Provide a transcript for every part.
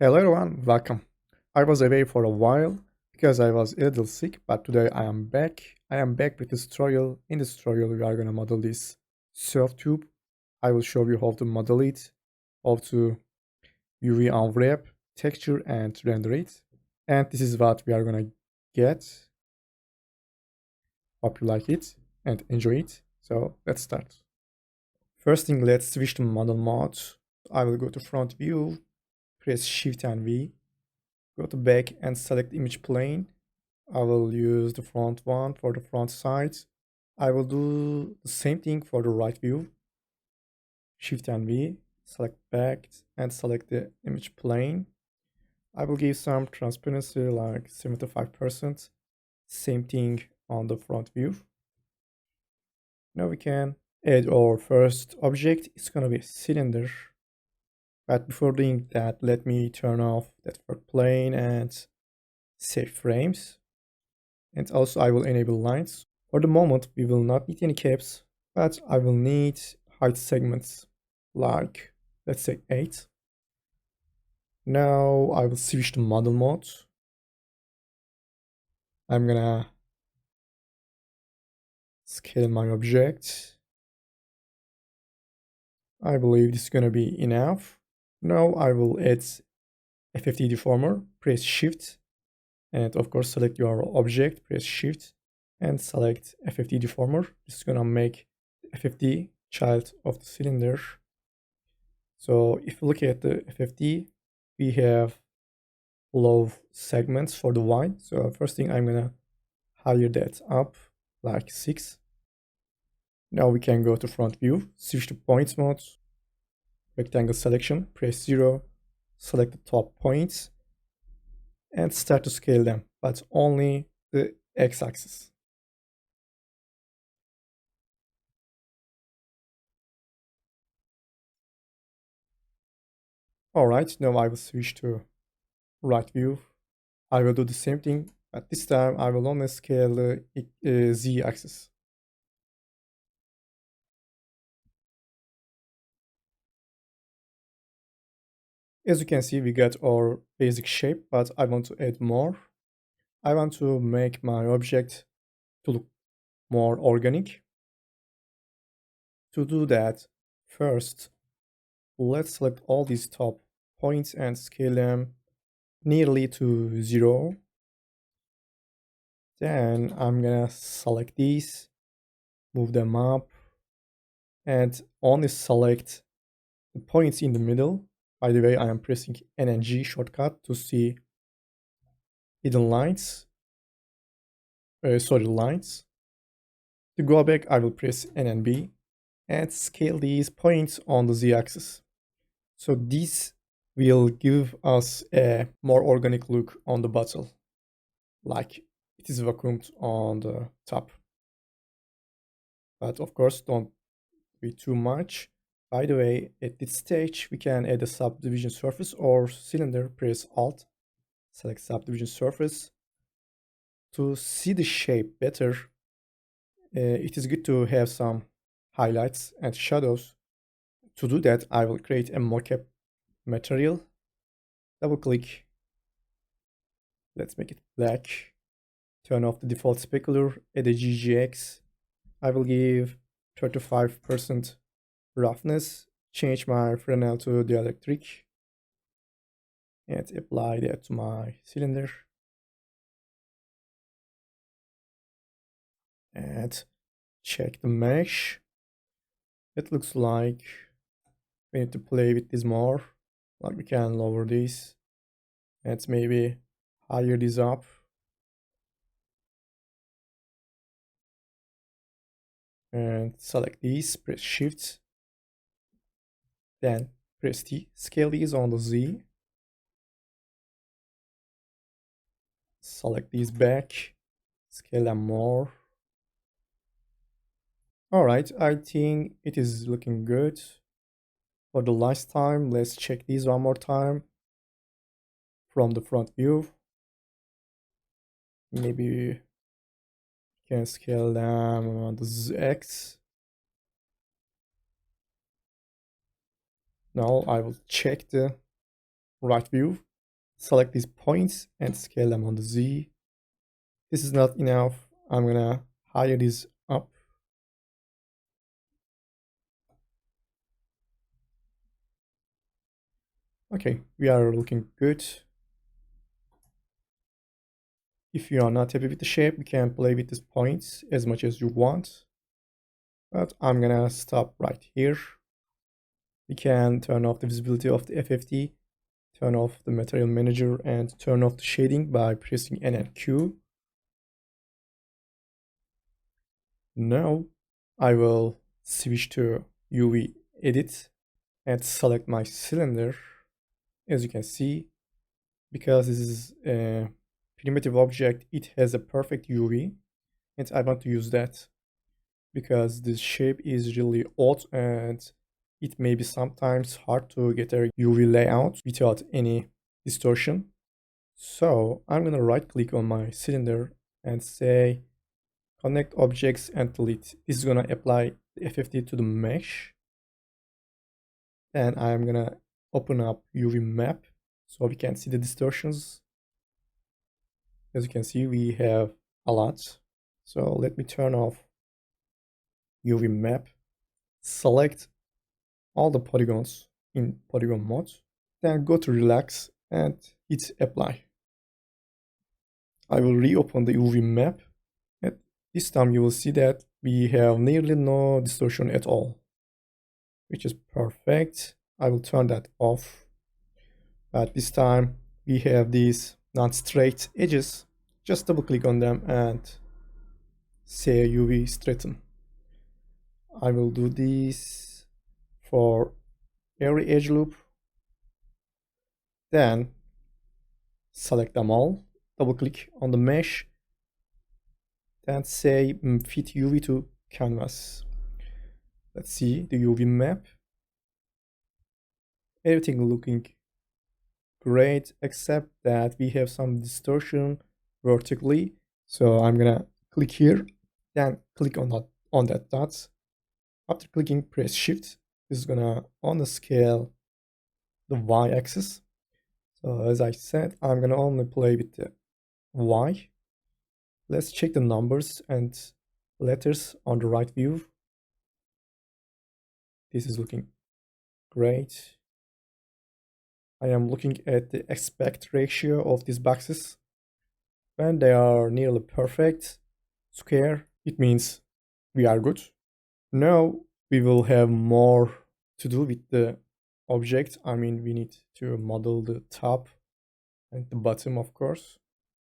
Hello everyone, welcome. I was away for a while because I was a little sick, but today I am back. I am back with this tutorial. In this tutorial, we are gonna model this surf tube. I will show you how to model it, how to UV unwrap, texture, and render it. And this is what we are gonna get. Hope you like it and enjoy it. So let's start. First thing, let's switch to model mode. I will go to front view, press Shift and V. Go to back and select image plane. I will use the front one for the front side. I will do the same thing for the right view. Shift and V, select back and select the image plane. I will give some transparency like 75%. Same thing on the front view. Now we can add our first object. It's gonna be a cylinder. But before doing that, let me turn off that work plane and save frames. And also I will enable lines. For the moment, we will not need any caps, but I will need height segments like, let's say 8. Now I will switch to model mode. I'm gonna scale my object. I believe this is gonna be enough. Now I will add a 50 deformer, press Shift, and of course select your object, press Shift, and select FFD deformer. This is gonna make FFD child of the cylinder. So if you look at the FFD, we have low segments for the Y. So first thing, I'm gonna higher that up like 6. Now we can go to front view, switch to points mode, rectangle selection, press 0, select the top points, and start to scale them, but only the x-axis. Alright, now I will switch to right view. I will do the same thing, but this time I will only scale the z-axis. As you can see, we got our basic shape, but I want to add more. I want to make my object to look more organic. To do that, first, let's select all these top points and scale them nearly to 0. Then I'm gonna select these, move them up, and only select the points in the middle. By the way, I am pressing N and G shortcut to see hidden lines. Lines. To go back, I will press N and B and scale these points on the z-axis. So this will give us a more organic look on the bottle, like it is vacuumed on the top. But of course, don't be too much. By the way, at this stage, we can add a subdivision surface or cylinder, press Alt, select subdivision surface. To see the shape better, it is good to have some highlights and shadows. To do that, I will create a mocap material. Double click. Let's make it black. Turn off the default specular, add a GGX. I will give 35% roughness, change my Fresnel to dielectric, and apply that to my cylinder. And check the mesh. It looks like we need to play with this more. Like we can lower this and maybe higher this up. And select these, press Shift, then press T, scale these on the Z. Select these back, scale them more. Alright, I think it is looking good. For the last time, let's check these one more time from the front view. Maybe we can scale them on the X. Now I will check the right view. select these points and scale them on the Z. This is not enough. I'm gonna higher this up. Okay, we are looking good. If you are not happy with the shape, you can play with these points as much as you want. But I'm gonna stop right here. We can turn off the visibility of the FFT, turn off the material manager, and turn off the shading by pressing N and Q. Now I will switch to UV edit and select my cylinder. As you can see, because this is a primitive object, it has a perfect UV, and I want to use that because this shape is really odd and it may be sometimes hard to get a UV layout without any distortion. So I'm gonna right click on my cylinder and say connect objects and delete. This is gonna apply the FFT to the mesh. Then I'm gonna open up UV map so we can see the distortions. As you can see, we have a lot. So let me turn off UV map, select all the polygons in polygon mode, then go to relax and hit apply. I will reopen the UV map, and this time you will see that we have nearly no distortion at all, which is perfect. I will turn that off, but this time we have these non-straight edges. Just double click on them and say UV straighten. I will do this for every edge loop, then select them all, double click on the mesh, then say fit UV to canvas. Let's see the UV map. Everything looking great except that we have some distortion vertically. So I'm gonna click here, then click on that dot. After clicking, press shift. This is gonna on the scale the y-axis. So as I said, I'm gonna only play with the y. Let's check the numbers and letters on the right view. This is looking great. I am looking at the aspect ratio of these boxes. When they are nearly perfect square, it means we are good. Now we will have more to do with the object. I mean, we need to model the top and the bottom, of course.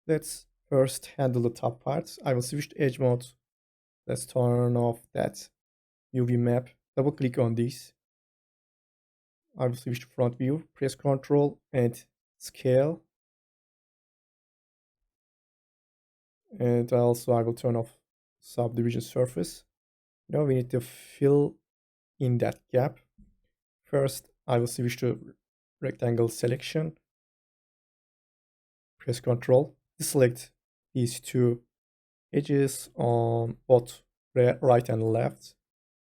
Let's first handle the top parts. I will switch to edge mode. Let's turn off that UV map. Double click on this. I will switch to front view. Press Ctrl and scale. And also I will turn off subdivision surface. Now we need to fill in that gap. First, I will switch to rectangle selection. Press Ctrl. Deselect these two edges on both right and left.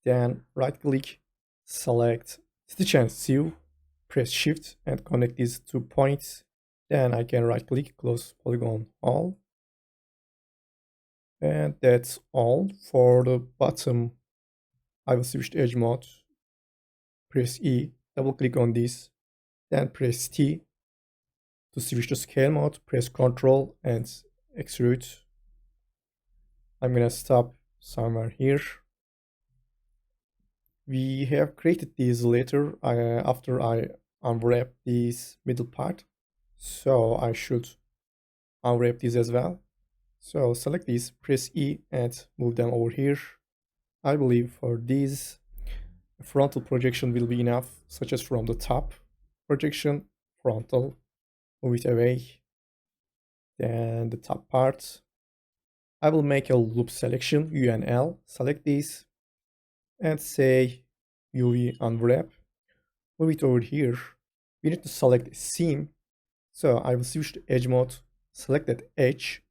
Then right click, select stitch and sew. Press shift and connect these 2 points. Then I can right click, close polygon all. And that's all. For the bottom, I will switch to edge mode. Press E, double click on this, then press T. To switch to scale mode, press Ctrl and extrude. I'm gonna stop somewhere here. We have created these later after I unwrap this middle part. So I should unwrap these as well. So select these, press E and move them over here. I believe for these, a frontal projection will be enough, such as from the top projection, frontal, move it away. Then the top part. I will make a loop selection, U and L, select these, and say UV unwrap. Move it over here. We need to select seam. So I will switch to edge mode, select that edge,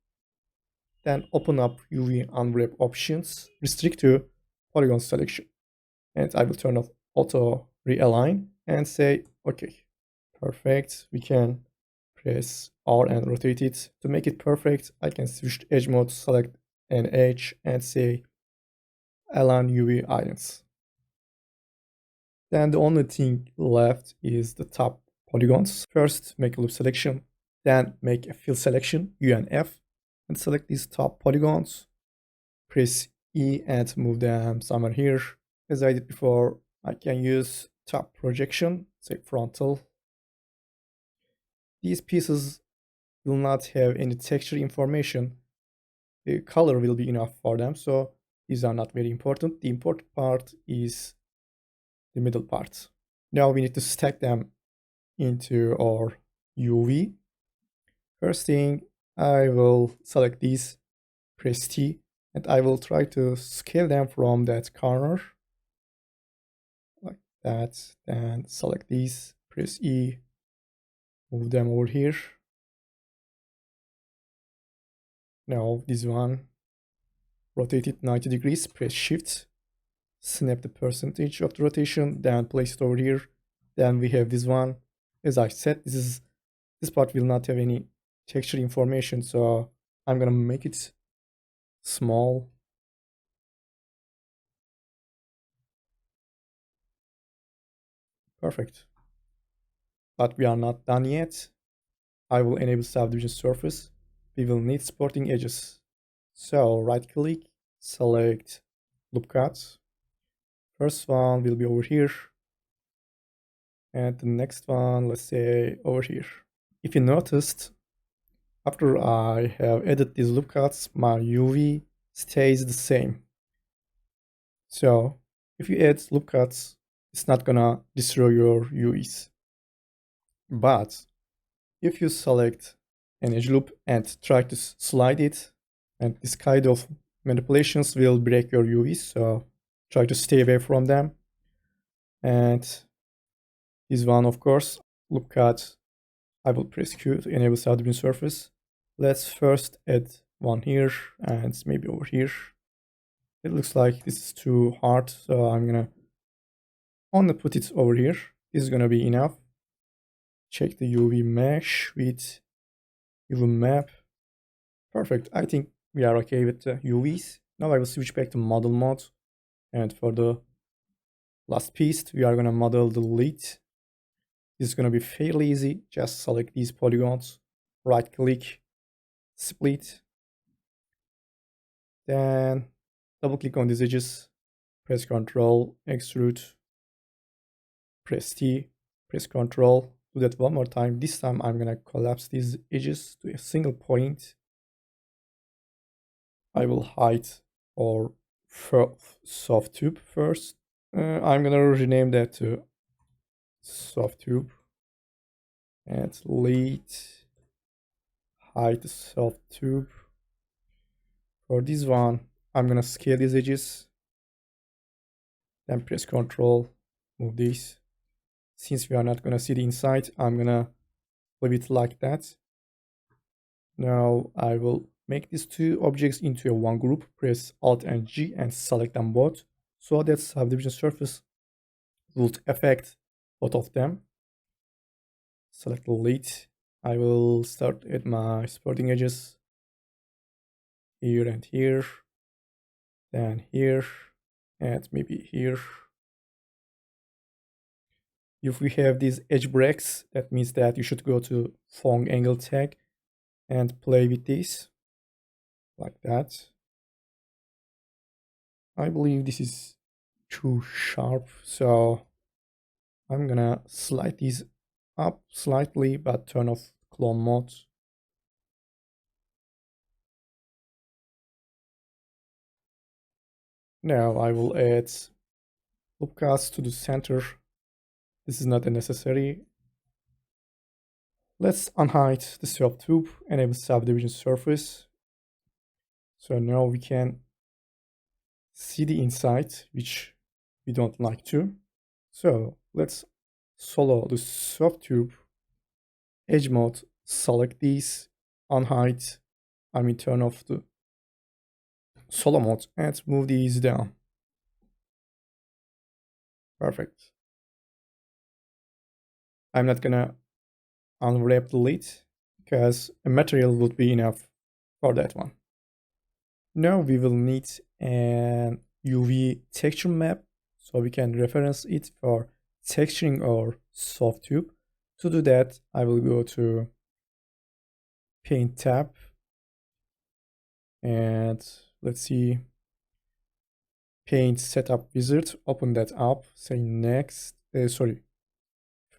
then open up UV unwrap options, restrict to polygon selection. And I will turn off auto realign and say, okay, perfect. We can Press R and rotate it. To make it perfect, I can switch to edge mode, select an edge and say align UV islands. Then the only thing left is the top polygons. First, make a loop selection, then make a fill selection, U and F, and select these top polygons. Press E and move them somewhere here. As I did before, I can use top projection, say frontal. These pieces will not have any texture information. The color will be enough for them, so these are not very important. The important part is the middle part. Now we need to stack them into our UV. First thing, I will select these, press T, and I will try to scale them from that corner like that. Then select these, press E, move them over here. Now this one, rotate it 90 degrees, press Shift, snap the percentage of the rotation, then place it over here. Then we have this one. As I said, this part will not have any texture information, so I'm gonna make it small. Perfect. But we are not done yet. I will enable subdivision surface. We will need supporting edges. So right click, select loop cuts. First one will be over here. And the next one, let's say over here. If you noticed, after I have added these loop cuts, my UV stays the same. So if you add loop cuts, it's not gonna destroy your UVs. But if you select an edge loop and try to slide it, and this kind of manipulations will break your UVs, so try to stay away from them. And this one, of course, loop cut, I will press Q to enable subdivision surface. Let's first add one here and maybe over here. It looks like this is too hard, so I'm gonna only put it over here. This is gonna be enough. Check the UV mesh with UV map. Perfect. I think we are okay with the UVs. Now I will switch back to model mode. And for the last piece, we are gonna model the lid. This is gonna be fairly easy. Just select these polygons, right click, split. Then double click on these edges, press Ctrl, extrude, press T, press Ctrl. Do that one more time. This time I'm gonna collapse these edges to a single point. I will hide our soft tube first. I'm gonna rename that to soft tube and lead hide the soft tube. For this one, I'm gonna scale these edges. Then press Ctrl, move this. Since we are not gonna see the inside, I'm gonna leave it like that. Now I will make these two objects into a one group. Press Alt and G and select them both, so that subdivision surface would affect both of them. Select the lead. I will start at my supporting edges here and here, then here, and maybe here. If we have these edge breaks, that means that you should go to Phong angle tag and play with this like that. I believe this is too sharp, so I'm gonna slide these up slightly, but turn off clone mode. Now I will add loop cuts to the center. This is not necessary. Let's unhide the soft tube, enable subdivision surface. So now we can see the inside, which we don't like to. So let's solo the soft tube, edge mode, select these, unhide, turn off the solo mode and move these down. Perfect. I'm not gonna unwrap the lid. because a material would be enough for that one. Now we will need an UV texture map so we can reference it for texturing our soft tube. To do that, I will go to Paint tab and let's see, Paint setup wizard, open that up, say next,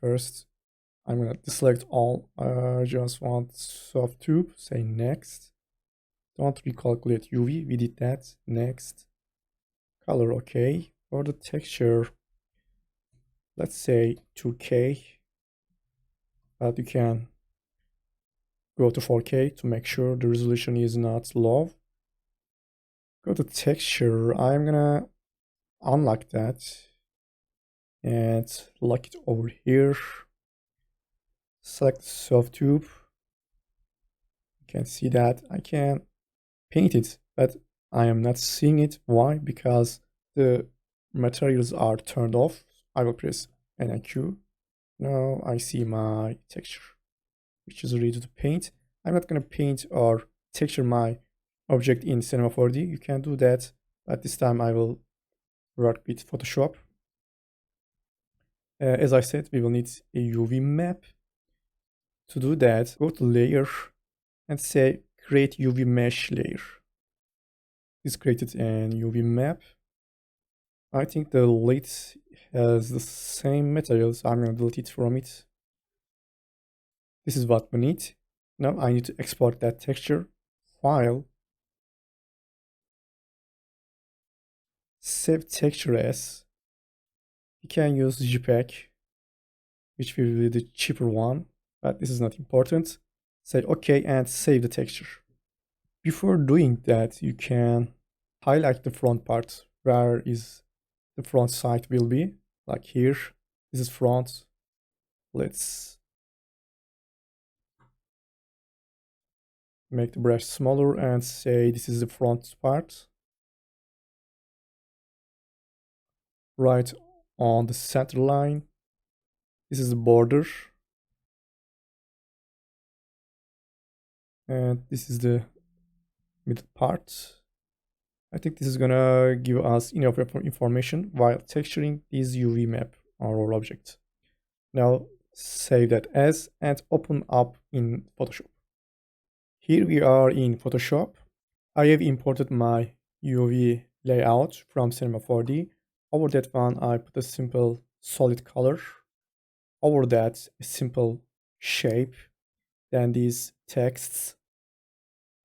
first I'm gonna deselect all, just want soft tube, say next, don't recalculate UV, we did that, next, color okay, for the texture, let's say 2K, but you can go to 4K to make sure the resolution is not low. Go to texture, I'm gonna unlock that and lock it over here. Select soft tube. You can see that I can paint it, but I am not seeing it. Why? Because the materials are turned off. I will press NQ. Now I see my texture, which is ready to paint. I'm not gonna paint or texture my object in Cinema 4D. You can do that, but this time I will work with Photoshop. As I said, we will need a UV map. To do that, go to layer and say create UV mesh layer. This created an UV map. I think the lid has the same material, so I'm gonna delete it from it. This is what we need. Now I need to export that texture file. Save texture as. You can use JPEG, which will be the cheaper one, but this is not important. Say OK and save the texture. Before doing that, you can highlight the front part. Where is the front side will be? Like here, this is front. Let's make the brush smaller and say this is the front part. Right on the center line. This is the border. And this is the middle part. I think this is gonna give us enough information while texturing this UV map on our object. Now save that as and open up in Photoshop. Here we are in Photoshop. I have imported my UV layout from Cinema 4D. Over that one, I put a simple solid color. Over that, a simple shape. Then these texts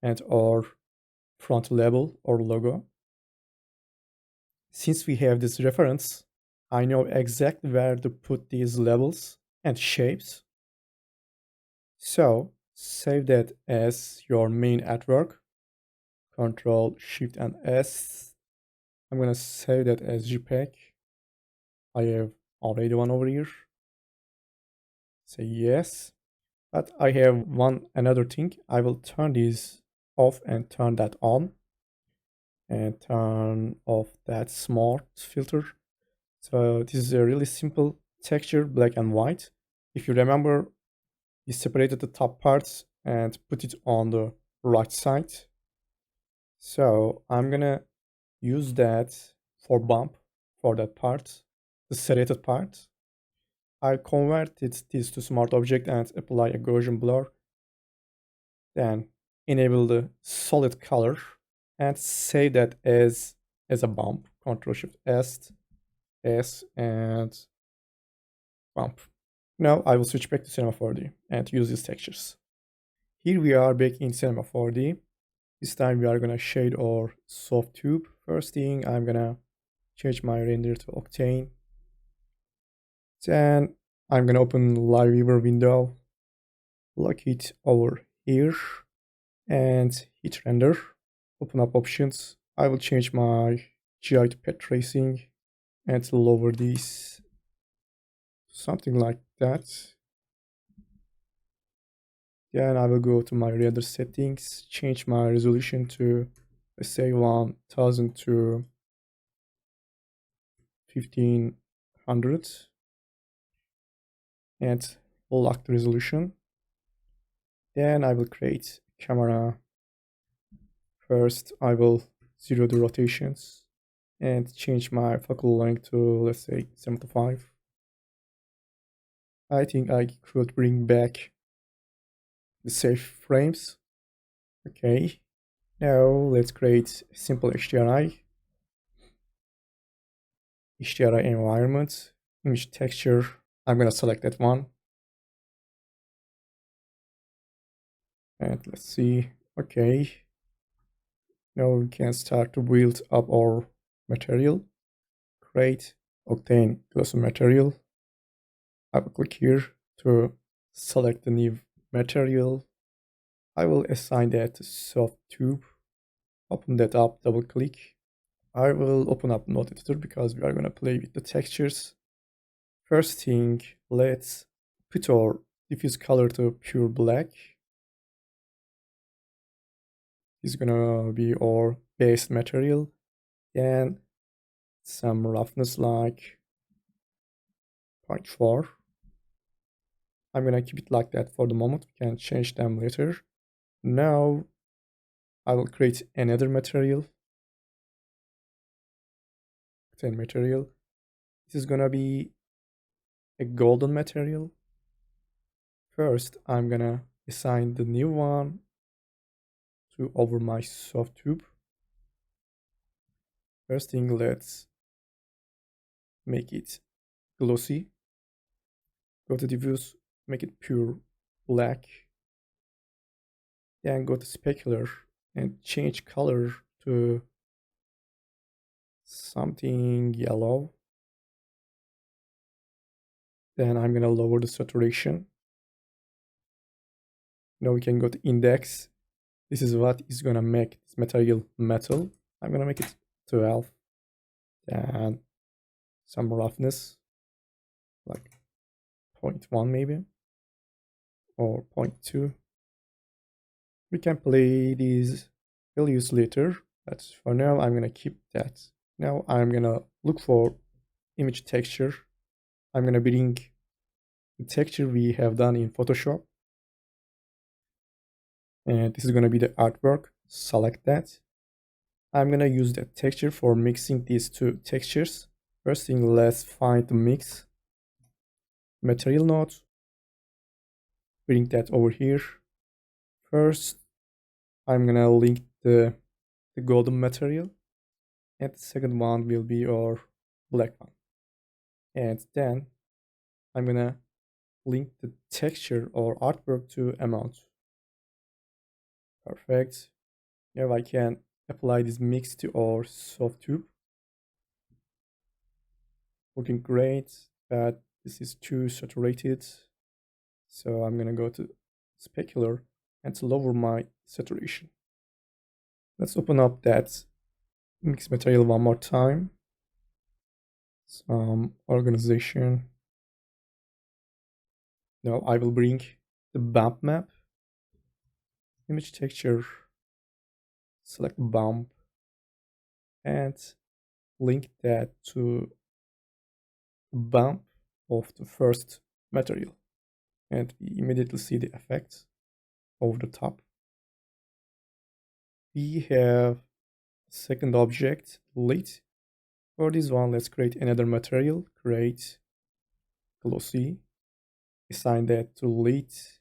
and our front label or logo. Since we have this reference, I know exactly where to put these labels and shapes. So save that as your main artwork. Control Shift and S. I'm gonna save that as JPEG. I have already one over here. Say yes. But I have another thing. I will turn this off and turn that on. And turn off that smart filter. So this is a really simple texture, black and white. If you remember, we separated the top parts and put it on the right side. So I'm gonna use that for bump for that part, the serrated part. I converted this to smart object and apply a Gaussian blur. Then enable the solid color and save that as a bump. Control Shift S and bump. Now I will switch back to Cinema 4D and use these textures. Here we are back in Cinema 4D. This time we are gonna shade our soft tube. First thing, I'm gonna change my render to Octane. Then I'm gonna open Live Viewer window, lock it over here, and hit render. Open up options. I will change my GI to pet tracing and lower this, something like that. Then I will go to my render settings, change my resolution to, let's say, 1000 to 1500 and lock the resolution. Then I will create camera. First, I will zero the rotations and change my focal length to, let's say, 75. I think I could bring back the safe frames. Okay. Now let's create a simple HDRI environment, image texture. I'm gonna select that one. And let's see. Okay. Now we can start to build up our material. Create octane glossy material. I will click here to select the new material. I will assign that to soft tube. Open that up, double click. I will open up node editor because we are gonna play with the textures. First thing, let's put our diffuse color to pure black. Is gonna be our base material, and some roughness like 0.4. I'm gonna keep it like that for the moment. We can change them later. Now I will create another material. Material. This is gonna be a golden material. First, I'm gonna assign the new one to over my soft tube. First thing, let's make it glossy. Go to diffuse, make it pure black. Then go to specular and change color to something yellow. Then I'm gonna lower the saturation. Now we can go to index. This is what is gonna make this material metal. I'm gonna make it 12. Then some roughness, like 0.1 maybe, or 0.2. We can play these values later, but for now I'm gonna keep that. Now I'm gonna look for image texture. I'm gonna bring the texture we have done in Photoshop. And this is gonna be the artwork. Select that. I'm gonna use that texture for mixing these two textures. First thing, let's find the mix material node. Bring that over here. First, I'm gonna link the golden material, and the second one will be our black one. And then I'm gonna link the texture or artwork to amount. Perfect. Now I can apply this mix to our soft tube. Looking great, but this is too saturated. So I'm gonna go to specular and lower my saturation. Let's open up that mix material one more time. Some organization. Now I will bring the bump map, image texture, select bump, and link that to the bump of the first material. And we immediately see the effect over the top. We have second object, lit. For this one, let's create another material. Create glossy. Assign that to lit.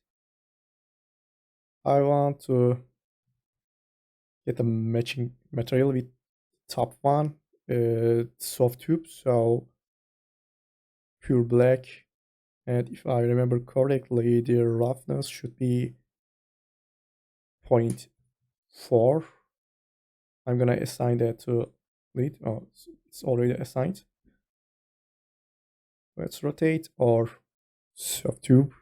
I want to get a matching material with top one, soft tube, so pure black. And if I remember correctly, the roughness should be 0.4. I'm gonna assign that to lit. Oh, it's already assigned. Let's rotate our soft tube,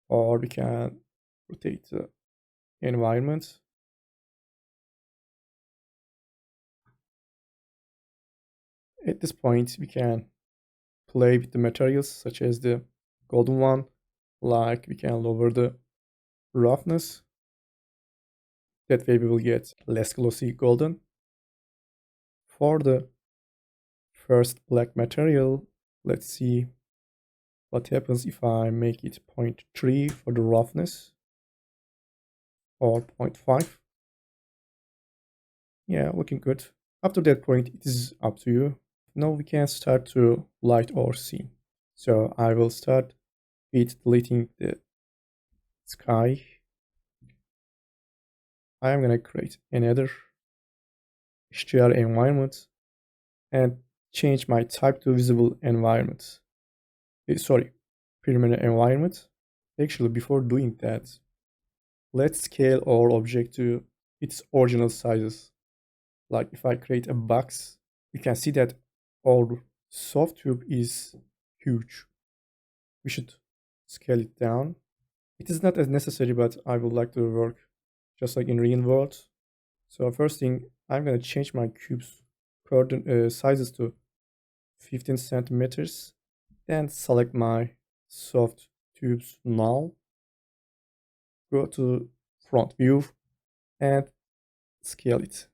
or we can rotate the environment. At this point, we can play with the materials such as the golden one, like we can lower the roughness. That way we will get less glossy golden. For the first black material, let's see. What happens if I make it 0.3 for the roughness or 0.5? Yeah, looking good. After that point, it is up to you. Now we can start to light our scene. So I will start with deleting the sky. I am gonna create another HDR environment and change my type to visible environment. Sorry, permanent environment. Actually, before doing that, let's scale our object to its original sizes. Like if I create a box, you can see that our soft tube is huge. We should scale it down. It is not as necessary, but I would like to work just like in real world. So first thing, I'm gonna change my cube's sizes to 15 centimeters. Then select my soft tubes null. Go to front view and scale it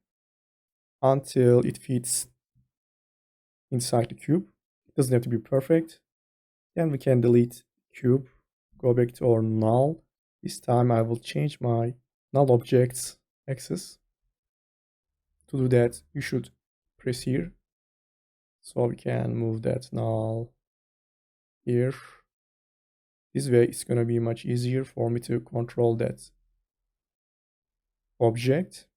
until it fits inside the cube. It doesn't have to be perfect. Then we can delete cube, go back to our null. This time I will change my null objects axis. To do that, you should press here. So we can move that null here. This way it's gonna be much easier for me to control that object.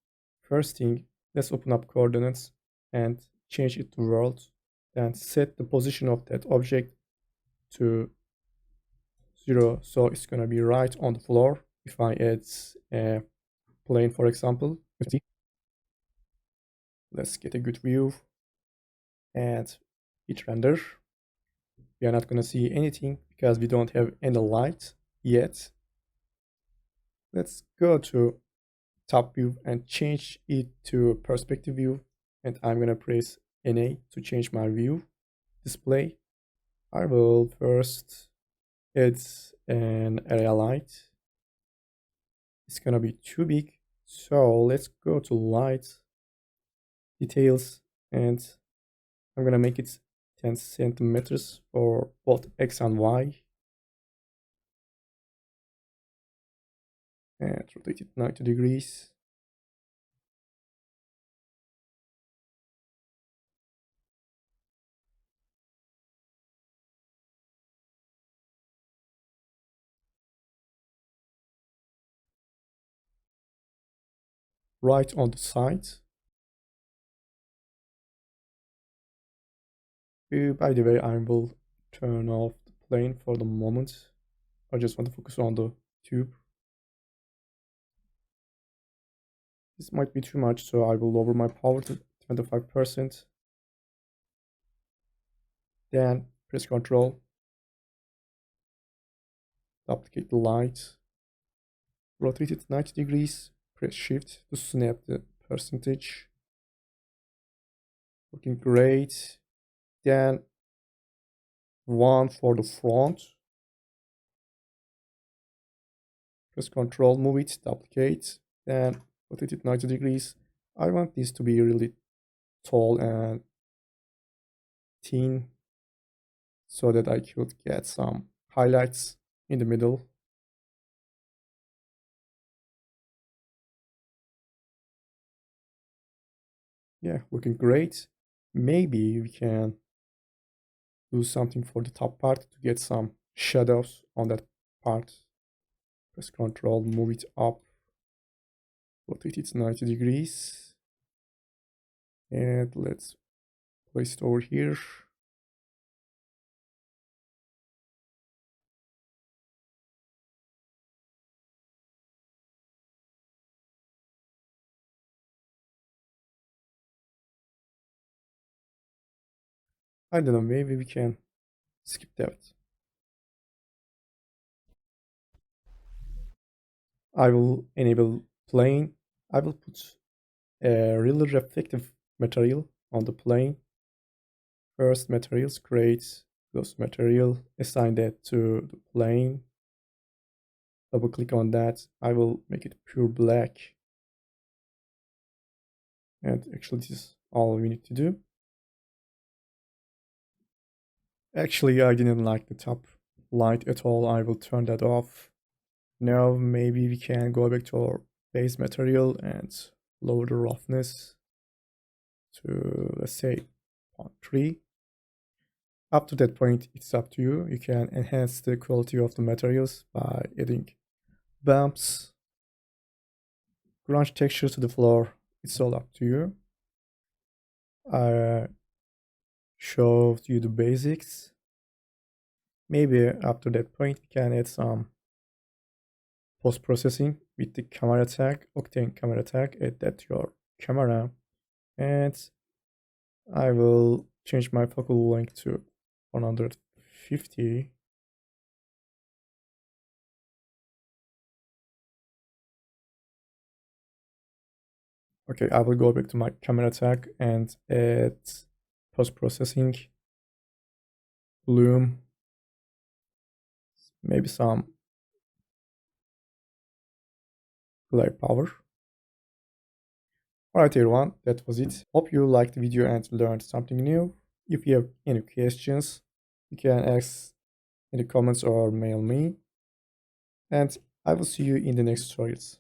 First thing, let's open up coordinates and change it to world. Then set the position of that object to 0, so it's gonna be right on the floor. If I add a plane, for example, let's get a good view and hit render. We are not gonna see anything because we don't have any light yet. Let's go to top view and change it to perspective view, and I'm gonna press NA to change my view display. I will first add an area light. It's gonna be too big, so let's go to light details, and I'm gonna make it 10 centimeters for both X and Y, and rotate it 90 degrees. Right on the side. By the way, I will turn off the plane for the moment. I just want to focus on the tube. This might be too much, so I will lower my power to 25%. Then press Ctrl, duplicate the light, rotate it 90 degrees, press Shift to snap the percentage. Looking great. Then one for the front. Press Ctrl, move it, duplicate, then rotate it 90 degrees. I want this to be really tall and thin so that I could get some highlights in the middle. Yeah, looking great. Maybe we can do something for the top part to get some shadows on that part. Press Ctrl, move it up, rotate it 90 degrees, and let's place it over here. I don't know, maybe we can skip that. I will enable plane. I will put a really reflective material on the plane. First materials, create those material, assign that to the plane. Double click on that. I will make it pure black. And actually this is all we need to do. Actually, I didn't like the top. light at all, I will turn that off. Now maybe we can go back to our base material and lower the roughness to, let's say, 0.3. Up to that point, it's up to you. You can enhance the quality of the materials by adding bumps, grunge texture to the floor. It's all up to you. I showed you the basics. Maybe after that point, we can add some post-processing with the camera tag, Octane camera tag. Add that to your camera. And I will change my focal length to 150. Okay, I will go back to my camera tag and add post-processing, bloom, maybe some glare power. Alright everyone, that was it. Hope you liked the video and learned something new. If you have any questions, you can ask in the comments or mail me. And I will see you in the next tutorials.